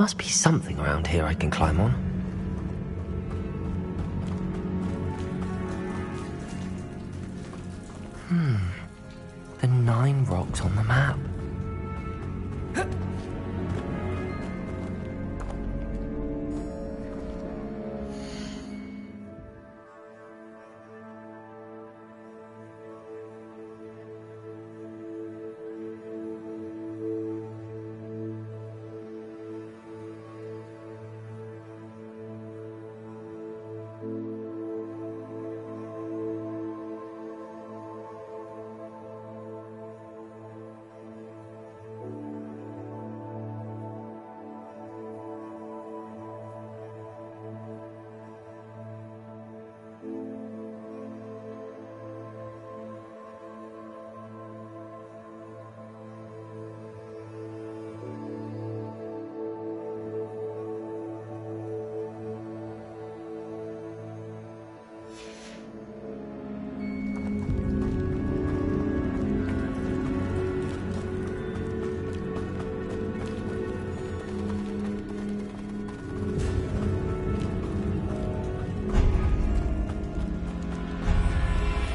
Must be something around here I can climb on. The 9 rocks on the map.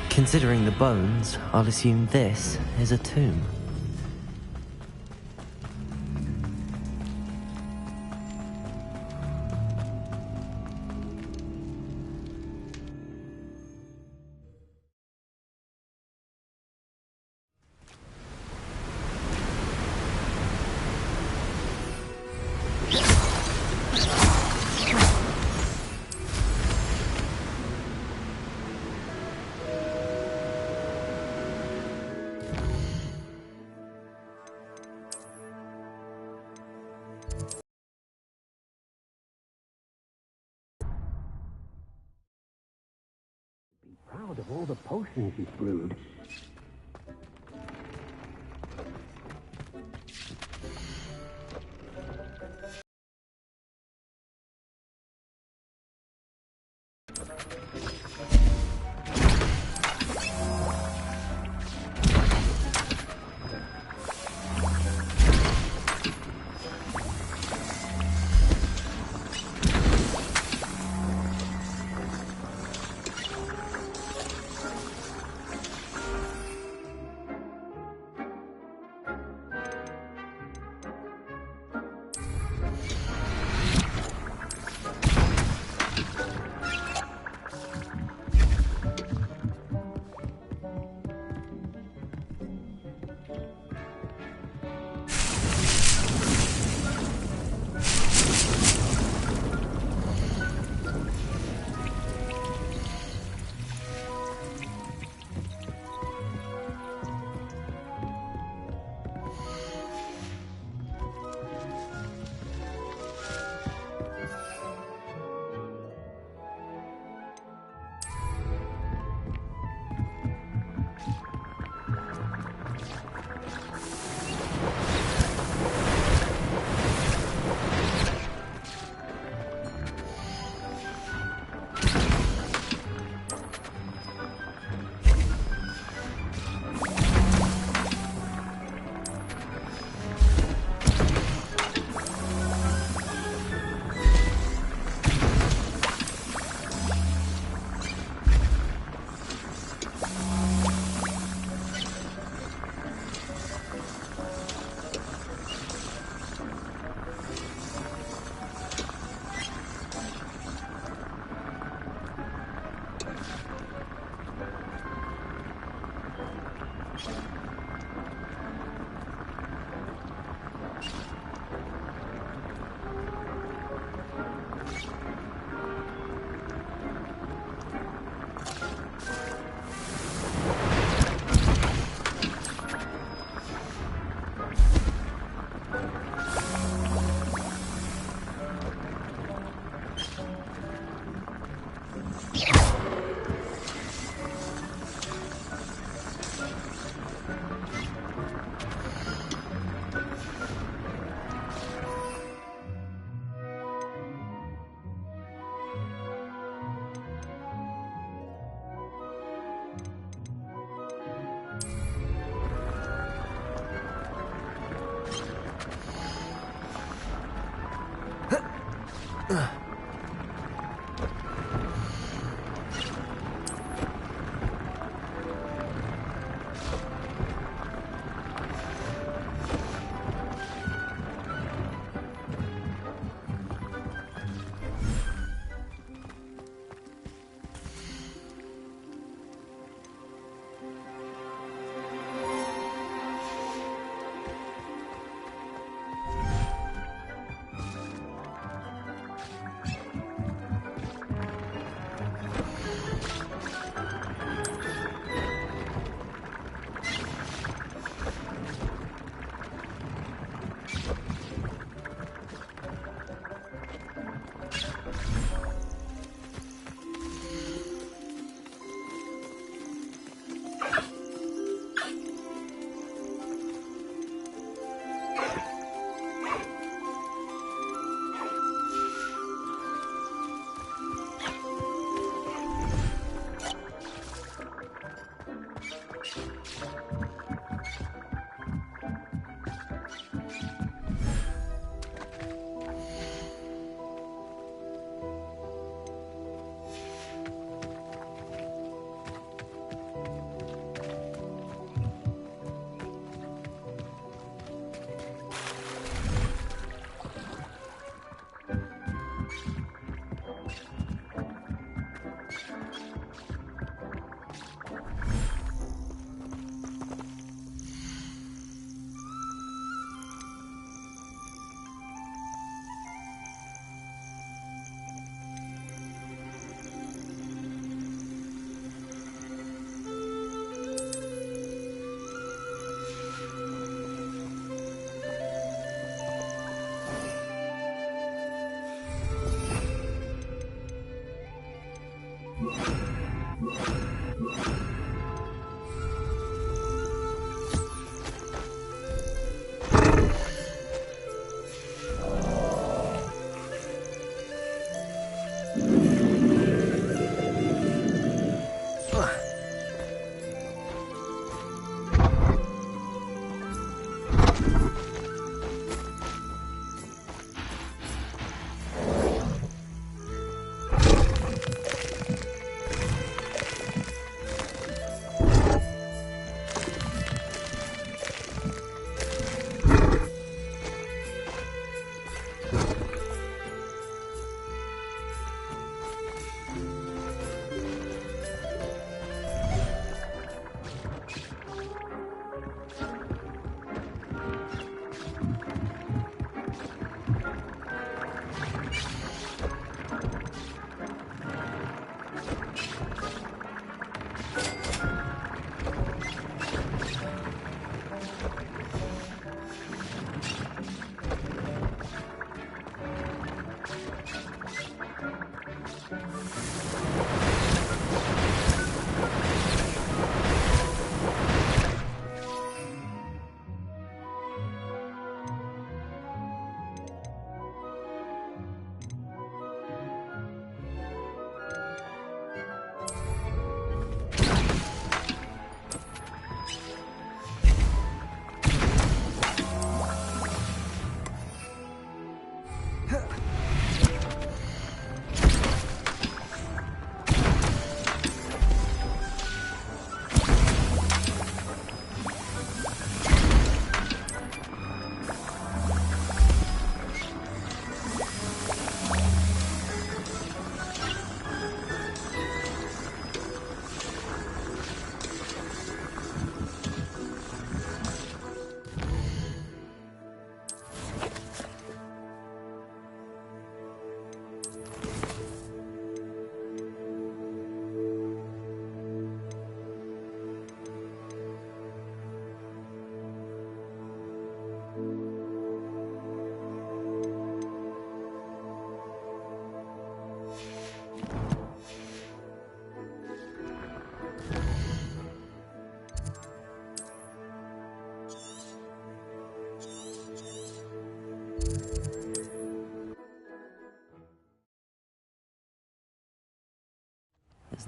Considering the bones, I'll assume this is a tomb. Proud of all the potions you've brewed.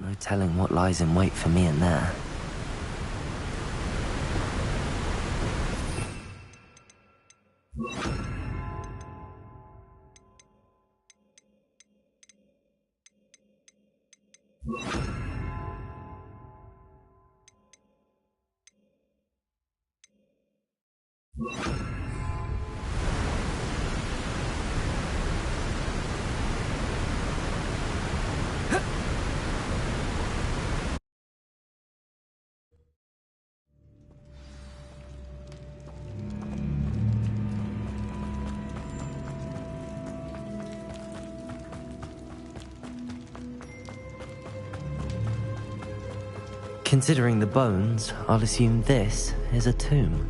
No telling what lies in wait for me in there. Considering the bones, I'll assume this is a tomb.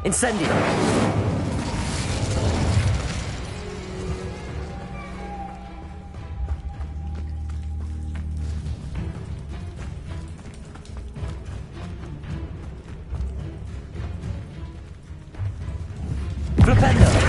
Incendio! Flipendo!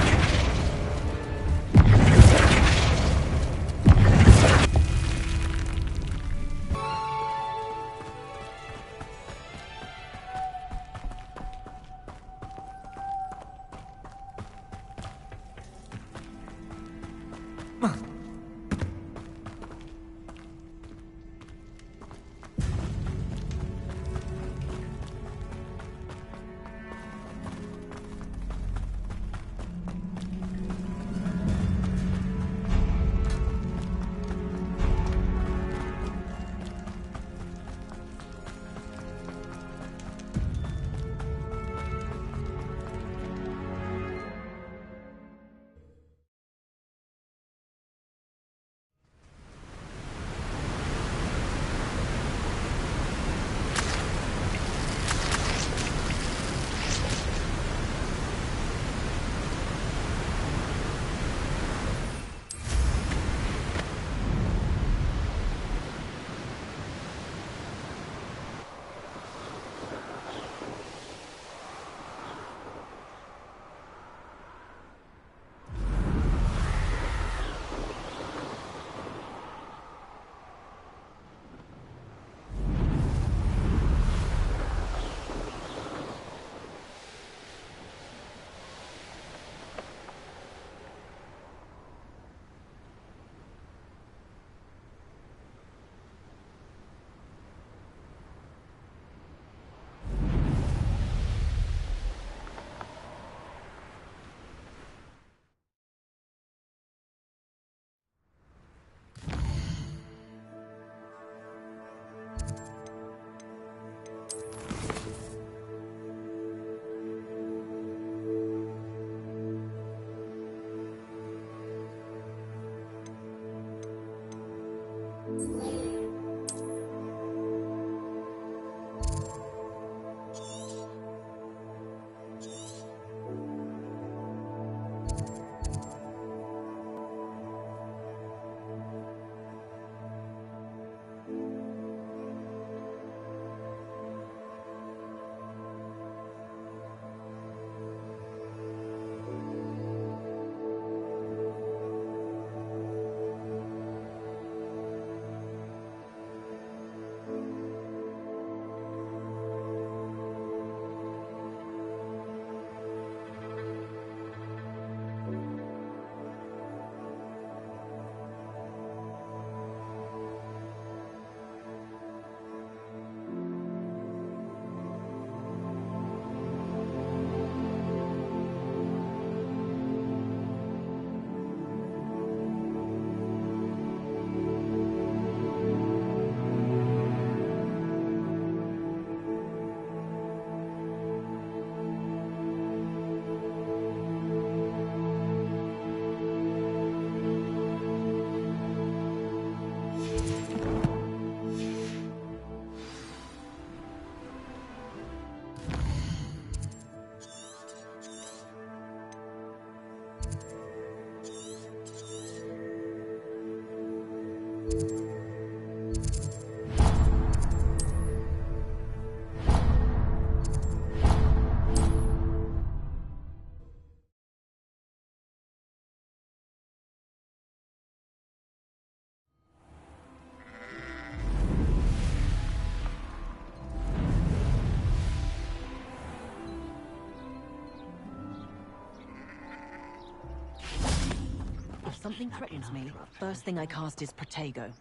If something threatens me, first thing I cast is Protego.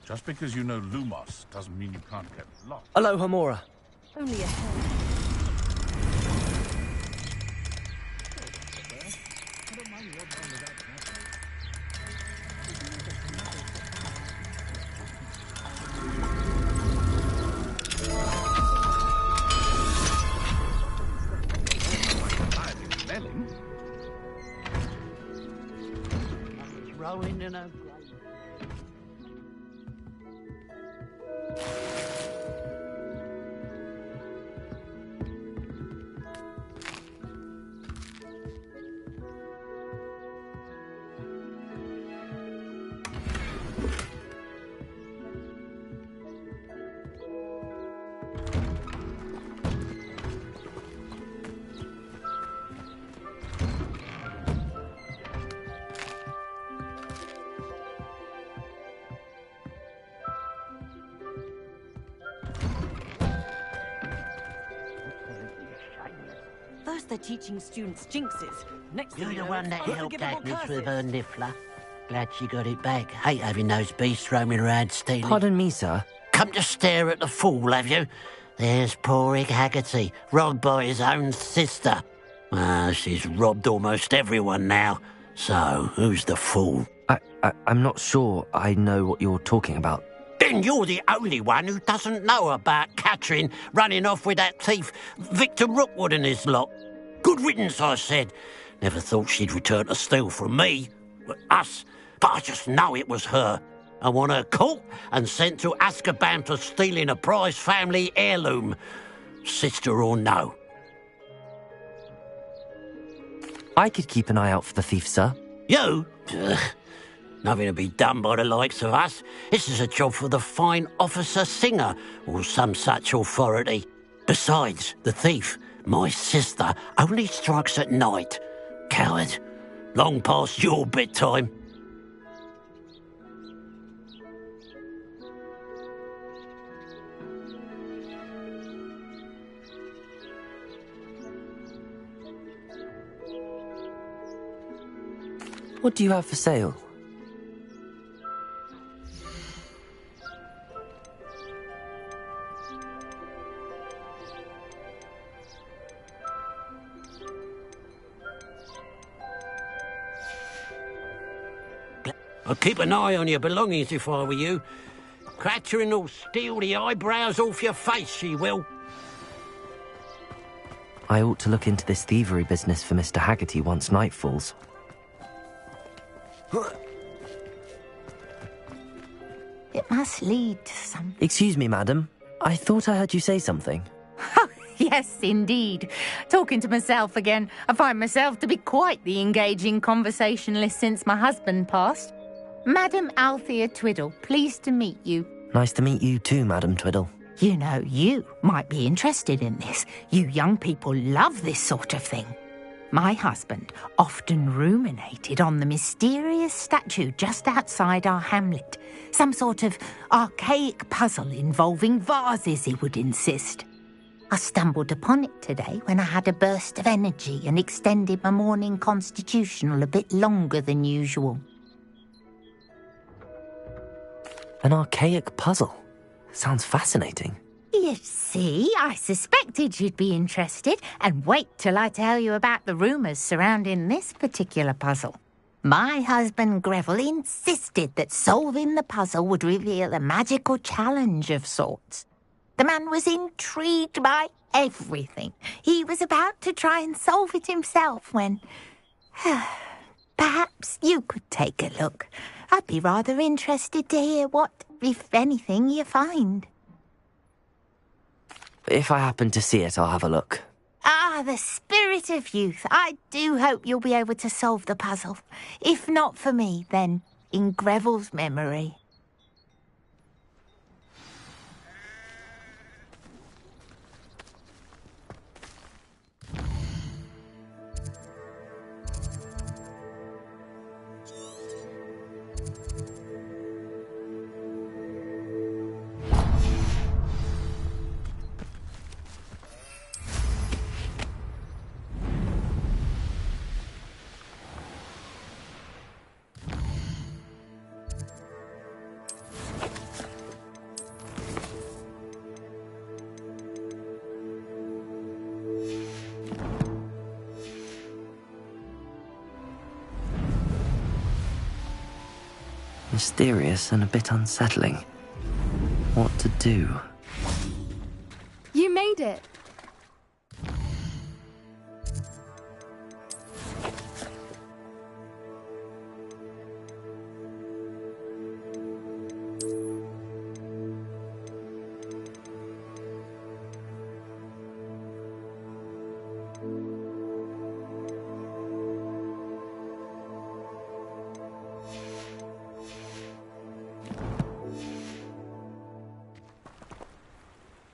Just because you know Lumos doesn't mean you can't get lost. Aloha, Mora. Only a hair. Rolling in a... First they're teaching students jinxes. Next thing You're you the know, one it's that time to helped give them all Agnes with curses. her niffler. Glad she got it back. Hate having those beasts roaming around stealing. Pardon me, sir. Come to stare at the fool, have you? There's poor Egg Haggerty, robbed by his own sister. She's robbed almost everyone now. So, who's the fool? I'm not sure I know what you're talking about. Then you're the only one who doesn't know about Catherine running off with that thief, Victor Rookwood and his lot. Good riddance, I said. Never thought she'd return to steal from me, us, but I just know it was her. I want her caught and sent to Azkaban for stealing a prize family heirloom. Sister or no. I could keep an eye out for the thief, sir. You? Ugh. Nothing to be done by the likes of us. This is a job for the fine officer Singer, or some such authority. Besides, the thief, my sister, only strikes at night. Coward. Long past your bedtime. What do you have for sale? I'd keep an eye on your belongings if I were you. Catherine will steal the eyebrows off your face, she will. I ought to look into this thievery business for Mr. Haggerty once night falls. It must lead to some... Excuse me, madam. I thought I heard you say something. Yes, indeed. Talking to myself again. I find myself to be quite the engaging conversationalist since my husband passed. Madam Althea Twiddle, pleased to meet you. Nice to meet you too, Madam Twiddle. You know, you might be interested in this. You young people love this sort of thing. My husband often ruminated on the mysterious statue just outside our hamlet. Some sort of archaic puzzle involving vases, he would insist. I stumbled upon it today when I had a burst of energy and extended my morning constitutional a bit longer than usual. An archaic puzzle. Sounds fascinating. You see, I suspected you'd be interested, and wait till I tell you about the rumours surrounding this particular puzzle. My husband Greville insisted that solving the puzzle would reveal a magical challenge of sorts. The man was intrigued by everything. He was about to try and solve it himself when... Perhaps you could take a look. I'd be rather interested to hear what, if anything, you find. If I happen to see it, I'll have a look. Ah, the spirit of youth. I do hope you'll be able to solve the puzzle. If not for me, then in Greville's memory. Mysterious and a bit unsettling. What to do? You made it!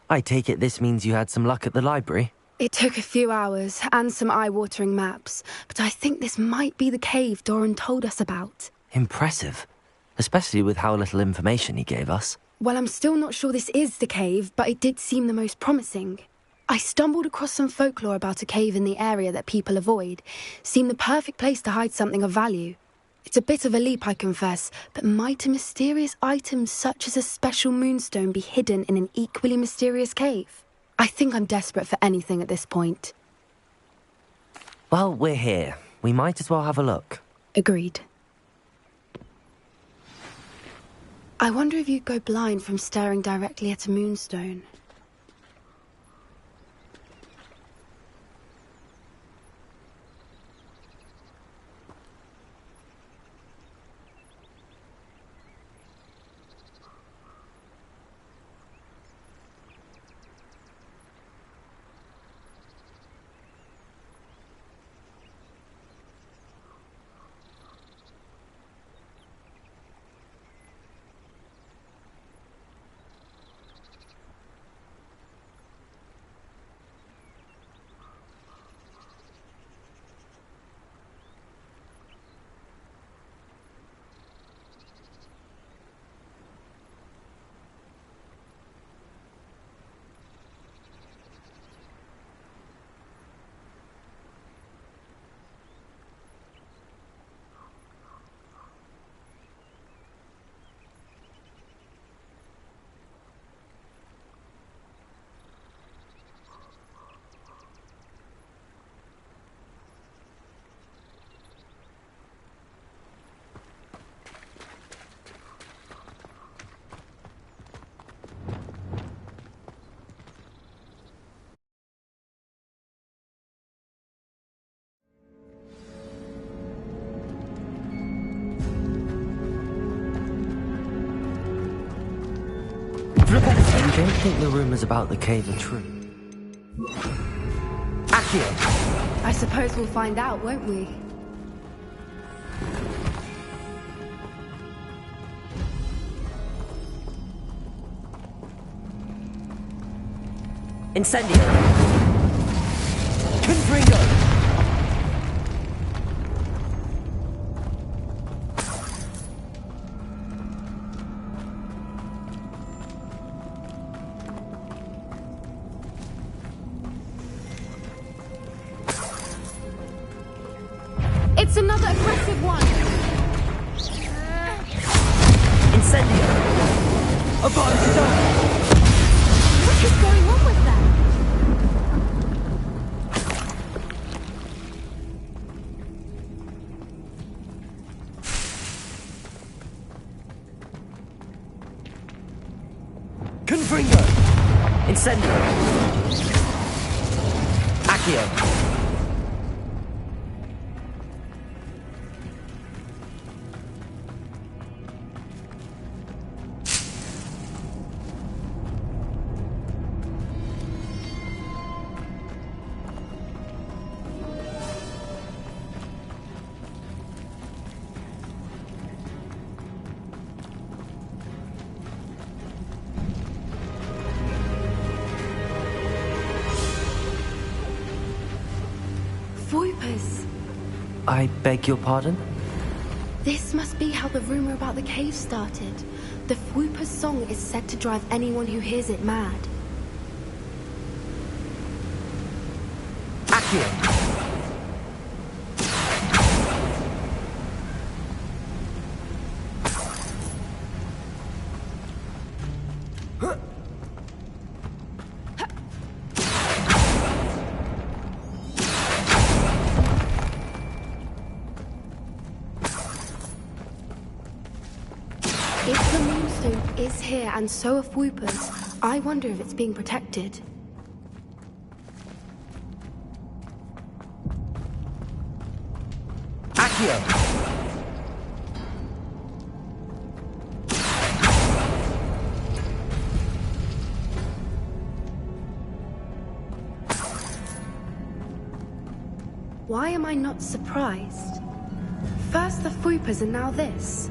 I take it this means you had some luck at the library? It took a few hours and some eye-watering maps, but I think this might be the cave Doran told us about. Impressive. Especially with how little information he gave us. Well, I'm still not sure this is the cave, but it did seem the most promising. I stumbled across some folklore about a cave in the area that people avoid. Seemed the perfect place to hide something of value. It's a bit of a leap, I confess, but might a mysterious item such as a special moonstone be hidden in an equally mysterious cave? I think I'm desperate for anything at this point. Well, we're here. We might as well have a look. Agreed. I wonder if you'd go blind from staring directly at a moonstone. I don't think the rumours about the cave are true. Accio! I suppose we'll find out, won't we? Incendio! Confringo! It's another aggressive one! Incendio! Abandon! What is going on with that? Confringo! Incendio! Accio! Voipers! I beg your pardon? This must be how the rumor about the cave started. The Whooper's song is said to drive anyone who hears it mad. Accio! If the moonstone is here and so are Whoopers, I wonder if it's being protected. Accio! Why am I not surprised? First the Whoopers and now this.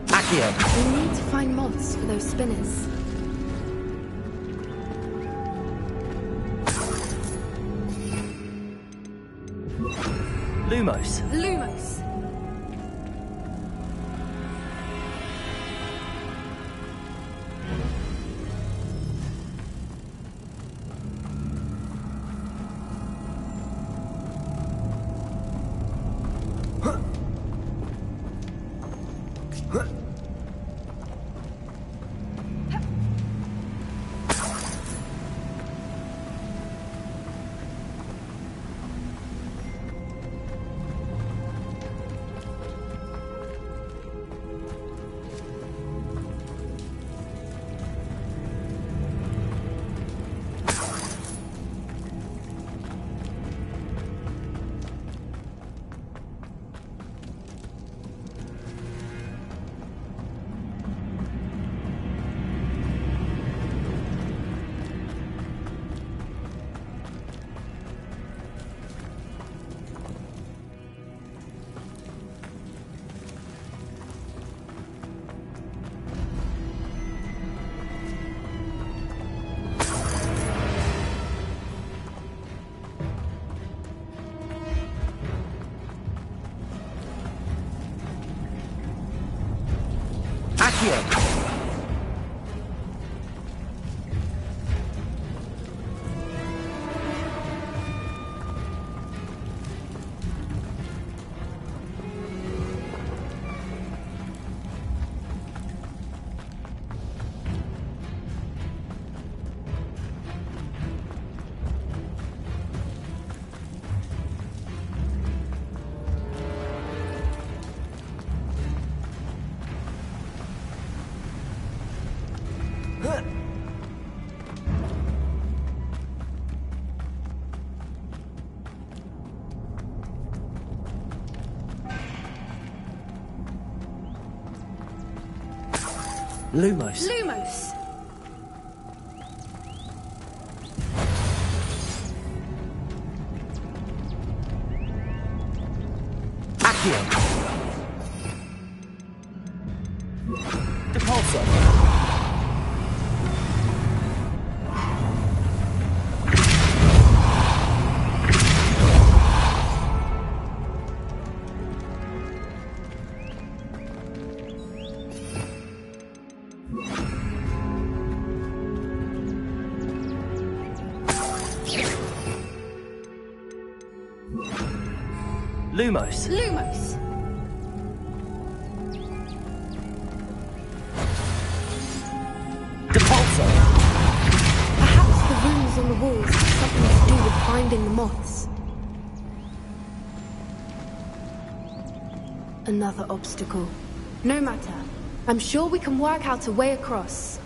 Accio! We need to find moths for those spinners. Lumos! Lumos! Accio! Lumos! Lumos! Accio! Depulso! Lumos! Lumos! Depulso! Perhaps the runes on the walls have something to do with finding the moths. Another obstacle. No matter. I'm sure we can work out a way across.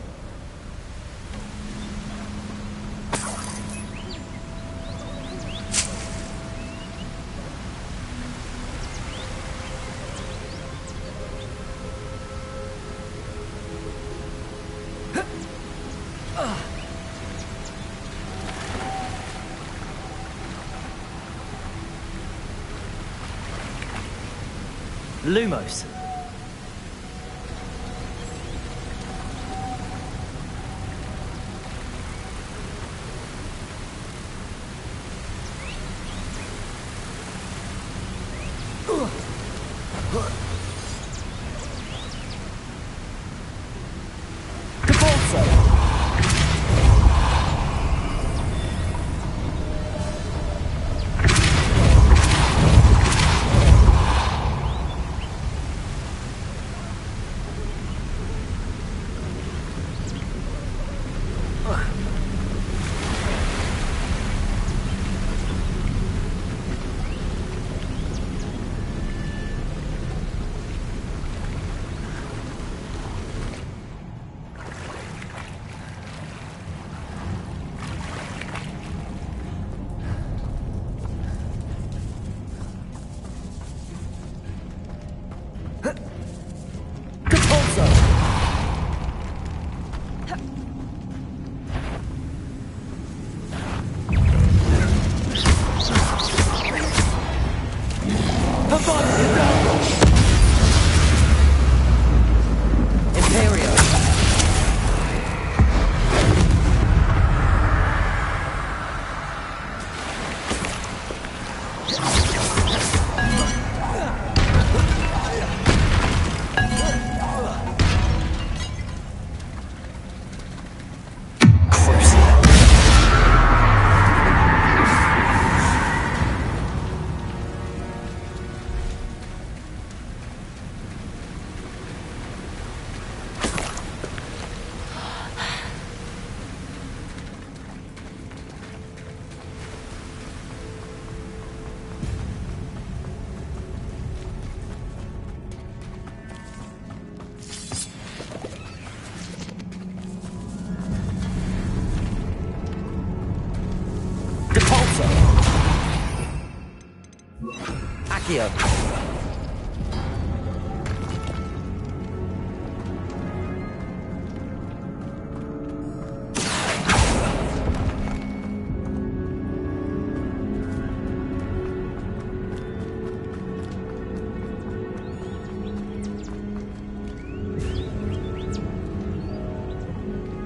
Lumos! Depulso! radio.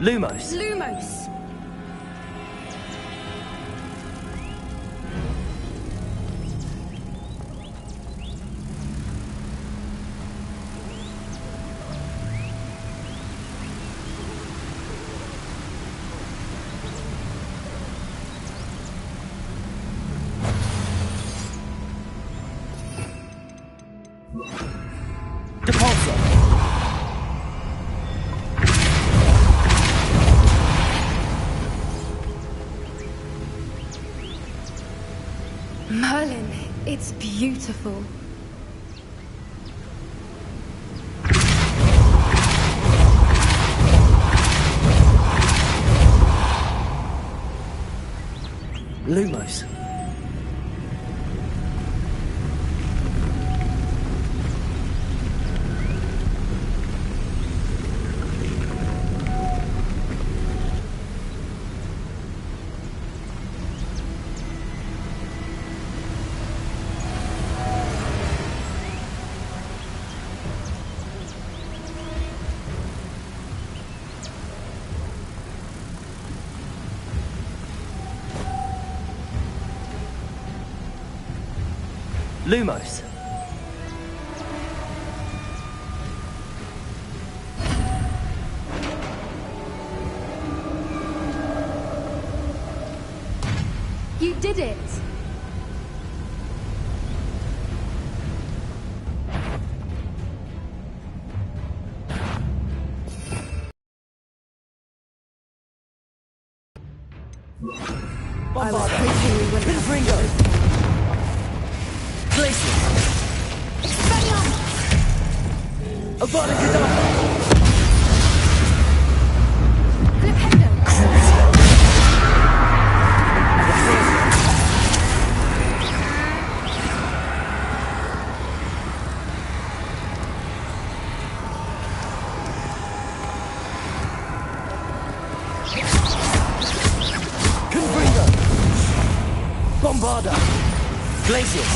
Lumos. Lumos! Merlin, it's beautiful. Lumos. Lumos. You did it! I was hoping we wouldn't have Ringo. Glacius. Avada Kedavra. Bombarda! Glacius!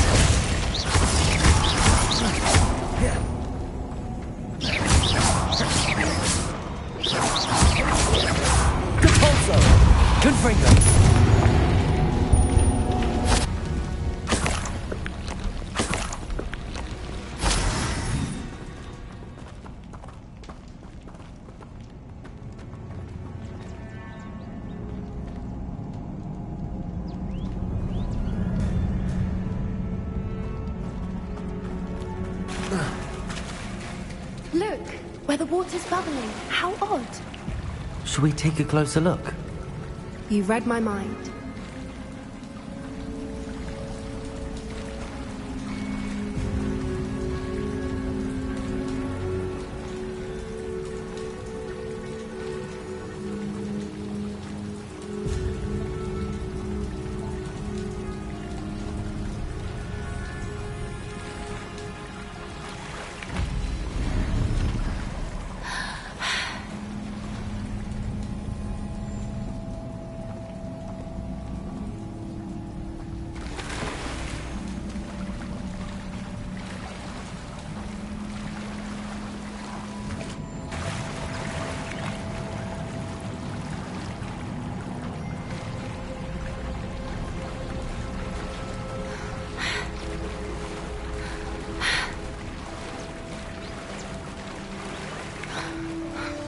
Capulso! Confringo! Look, where the water's bubbling. How odd. Should we take a closer look? You read my mind.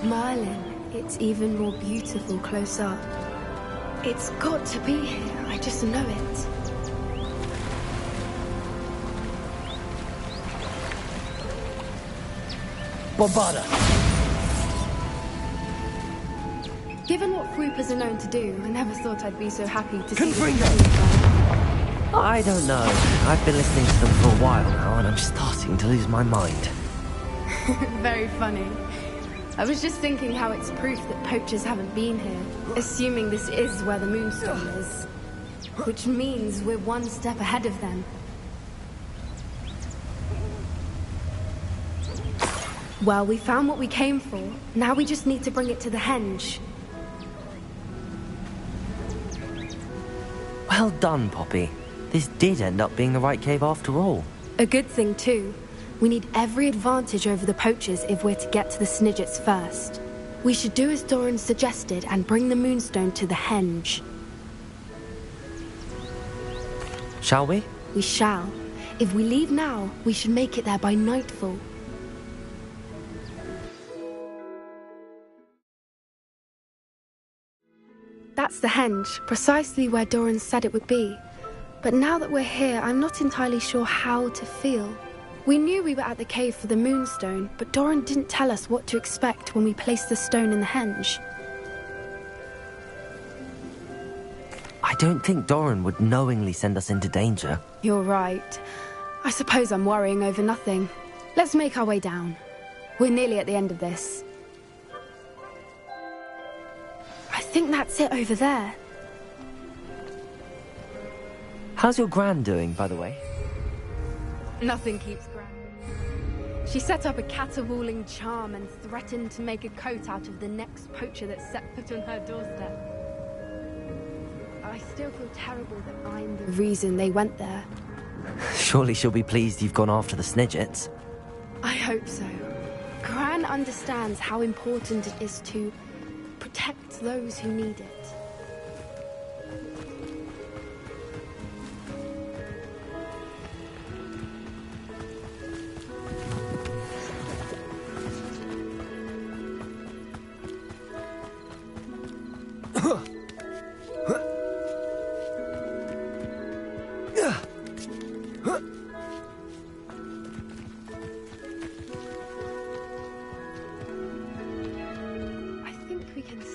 Merlin, it's even more beautiful close up. It's got to be here, I just know it. Bombarda! Given what Fruipers are known to do, I never thought I'd be so happy to see Confringo! I don't know. I've been listening to them for a while now, and I'm starting to lose my mind. Very funny. I was just thinking how it's proof that poachers haven't been here, assuming this is where the moonstorm is. Which means we're one step ahead of them. Well, we found what we came for. Now we just need to bring it to the henge. Well done, Poppy. This did end up being the right cave after all. A good thing, too. We need every advantage over the poachers if we're to get to the Snidgets first. We should do as Doran suggested and bring the Moonstone to the henge. Shall we? We shall. If we leave now, we should make it there by nightfall. That's the henge, precisely where Doran said it would be. But now that we're here, I'm not entirely sure how to feel. We knew we were at the cave for the Moonstone, but Doran didn't tell us what to expect when we placed the stone in the henge. I don't think Doran would knowingly send us into danger. You're right. I suppose I'm worrying over nothing. Let's make our way down. We're nearly at the end of this. I think that's it over there. How's your Gran doing, by the way? Nothing keeps Gran. She set up a caterwauling charm and threatened to make a coat out of the next poacher that set foot on her doorstep. I still feel terrible that I'm the reason they went there. Surely she'll be pleased you've gone after the Snidgets. I hope so. Gran understands how important it is to protect those who need it.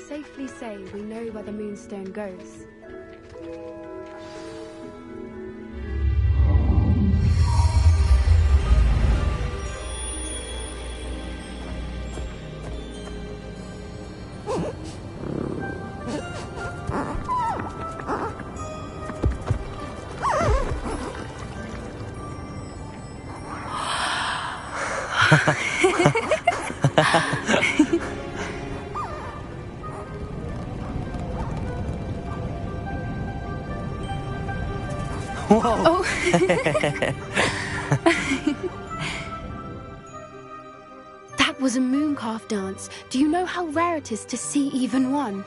Safely say we know where the Moonstone goes. Whoa! Oh. That was a mooncalf dance. Do you know how rare it is to see even one?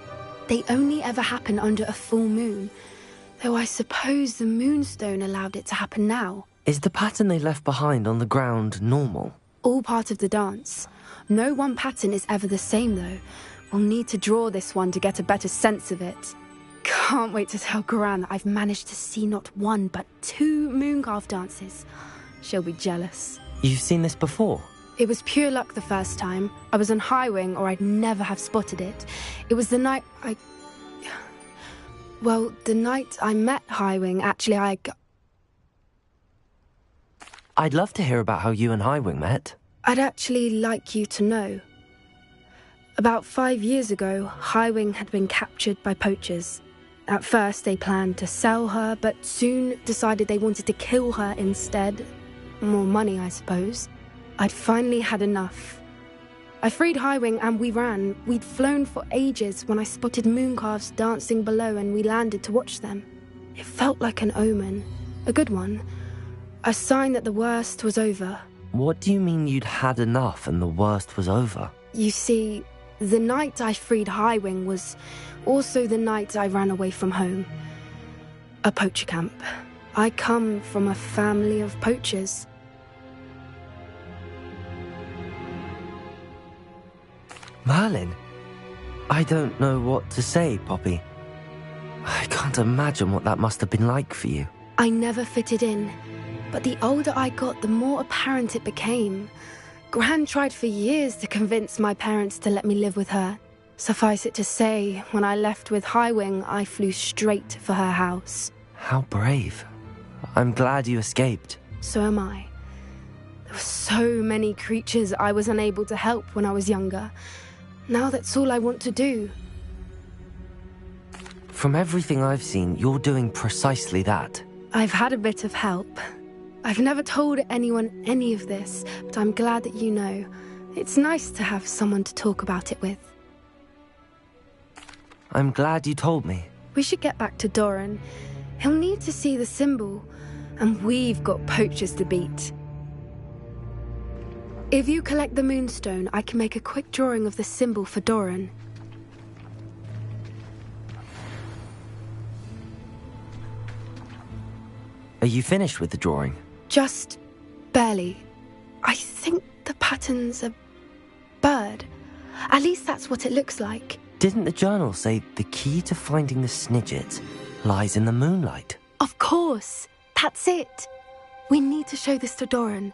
They only ever happen under a full moon. Though I suppose the Moonstone allowed it to happen now. Is the pattern they left behind on the ground normal? All part of the dance. No one pattern is ever the same, though. We'll need to draw this one to get a better sense of it. Can't wait to tell Gran that I've managed to see not one, but 2 mooncalf dances. She'll be jealous. You've seen this before? It was pure luck the first time. I was on Highwing, or I'd never have spotted it. It was the night Well, the night I met Highwing, actually, I'd love to hear about how you and Highwing met. I'd actually like you to know. About 5 years ago, Highwing had been captured by poachers. At first, they planned to sell her, but soon decided they wanted to kill her instead. More money, I suppose. I'd finally had enough. I freed Highwing and we ran. We'd flown for ages when I spotted mooncalves dancing below and we landed to watch them. It felt like an omen. A good one. A sign that the worst was over. What do you mean you'd had enough and the worst was over? You see, the night I freed Highwing was also the night I ran away from home. A poacher camp. I come from a family of poachers. Merlin? I don't know what to say, Poppy. I can't imagine what that must have been like for you. I never fitted in, but the older I got, the more apparent it became. Gran tried for years to convince my parents to let me live with her. Suffice it to say, when I left with Highwing, I flew straight for her house. How brave. I'm glad you escaped. So am I. There were so many creatures I was unable to help when I was younger. Now that's all I want to do. From everything I've seen, you're doing precisely that. I've had a bit of help. I've never told anyone any of this, but I'm glad that you know. It's nice to have someone to talk about it with. I'm glad you told me. We should get back to Doran. He'll need to see the symbol, and we've got poachers to beat. If you collect the moonstone, I can make a quick drawing of the symbol for Doran. Are you finished with the drawing? Just barely. I think the pattern's a bird. At least that's what it looks like. Didn't the journal say the key to finding the Snidget lies in the moonlight? Of course. That's it. We need to show this to Doran.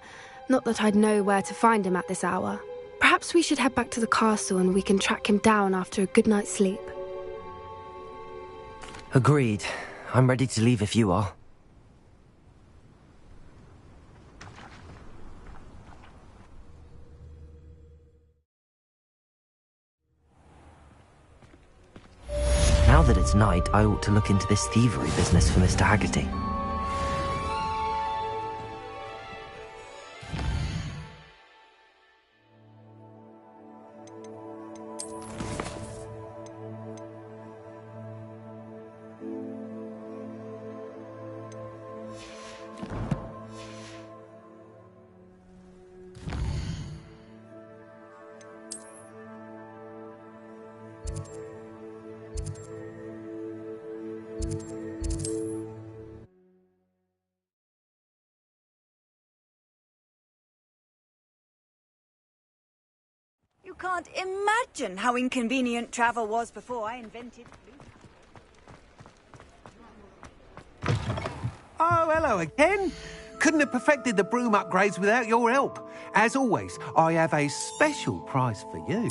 Not that I'd know where to find him at this hour. Perhaps we should head back to the castle and we can track him down after a good night's sleep. Agreed. I'm ready to leave if you are. Now that it's night, I ought to look into this thievery business for Mr. Haggerty. You can't imagine how inconvenient travel was before I invented Oh, hello again. Couldn't have perfected the broom upgrades without your help. As always, I have a special prize for you.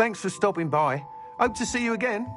Thanks for stopping by. Hope to see you again.